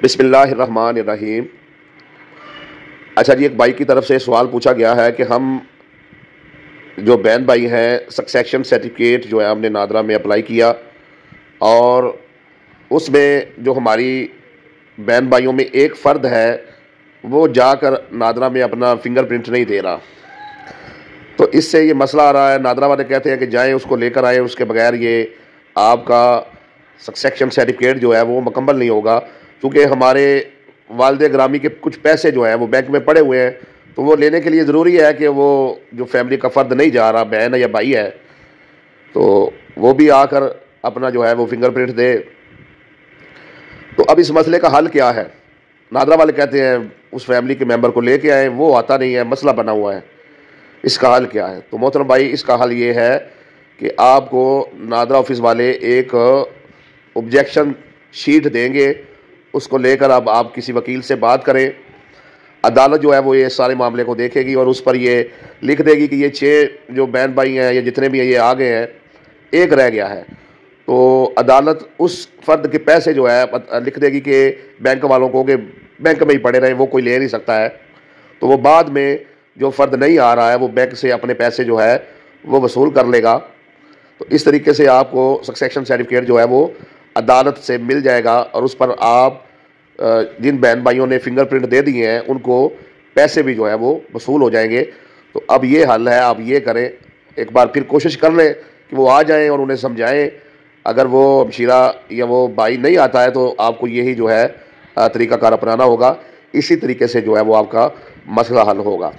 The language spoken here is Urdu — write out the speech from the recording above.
بسم اللہ الرحمن الرحیم۔ اچھا جی، ایک بھائی کی طرف سے سوال پوچھا گیا ہے کہ ہم جو بہن بھائی ہیں سکسیشن سرٹیفکیٹ جو ہے ہم نے نادرا میں اپلائی کیا، اور اس میں جو ہماری بہن بھائیوں میں ایک فرد ہے وہ جا کر نادرا میں اپنا فنگر پرنٹ نہیں دے رہا، تو اس سے یہ مسئلہ آ رہا ہے۔ نادرا والے کہتے ہیں کہ جائیں اس کو لے کر آئیں، اس کے بغیر یہ آپ کا سکسیشن سرٹیفکیٹ جو ہے وہ مکمل نہیں ہوگا، کیونکہ ہمارے والد گرامی کے کچھ پیسے جو ہیں وہ بینک میں پڑے ہوئے ہیں، تو وہ لینے کے لیے ضروری ہے کہ وہ جو فیملی کا فرد نہیں جا رہا، بہن ہے یا بھائی ہے، تو وہ بھی آ کر اپنا جو ہے وہ فنگر پرنٹ دے۔ تو اب اس مسئلے کا حل کیا ہے؟ نادرا والے کہتے ہیں اس فیملی کے ممبر کو لے کے آئیں، وہ آتا نہیں ہے، مسئلہ بنا ہوا ہے، اس کا حل کیا ہے؟ تو محترم بھائی، اس کا حل یہ ہے کہ آپ کو نادرا آفس والے ایک آبجیکشن شیٹ دیں گے، اس کو لے کر اب آپ کسی وکیل سے بات کریں، عدالت جو ہے وہ یہ سارے معاملے کو دیکھے گی اور اس پر یہ لکھ دے گی کہ یہ 6 جو بہن بھائی ہیں یا جتنے بھی ہیں یہ آ گئے ہیں، ایک رہ گیا ہے، تو عدالت اس فرد کے پیسے جو ہے لکھ دے گی کہ بینک والوں کو کہ بینک میں ہی پڑے رہے، وہ کوئی لے نہیں سکتا ہے، تو وہ بعد میں جو فرد نہیں آ رہا ہے وہ بینک سے اپنے پیسے جو ہے وہ وصول کر لے گا۔ تو اس طریقے سے آپ کو سکسیشن سرٹیفکیٹ جو ہے وہ عدالت سے مل جائے گا، اور اس پر آپ جن بہن بھائیوں نے فنگر پرنٹ دے دیے ہیں ان کو پیسے بھی جو ہے وہ وصول ہو جائیں گے۔ تو اب یہ حل ہے، آپ یہ کریں، ایک بار پھر کوشش کر لیں کہ وہ آ جائیں اور انہیں سمجھائیں۔ اگر وہ ہمشیرہ یا وہ بھائی نہیں آتا ہے تو آپ کو یہی جو ہے طریقہ کار اپنانا ہوگا، اسی طریقے سے جو ہے وہ آپ کا مسئلہ حل ہوگا۔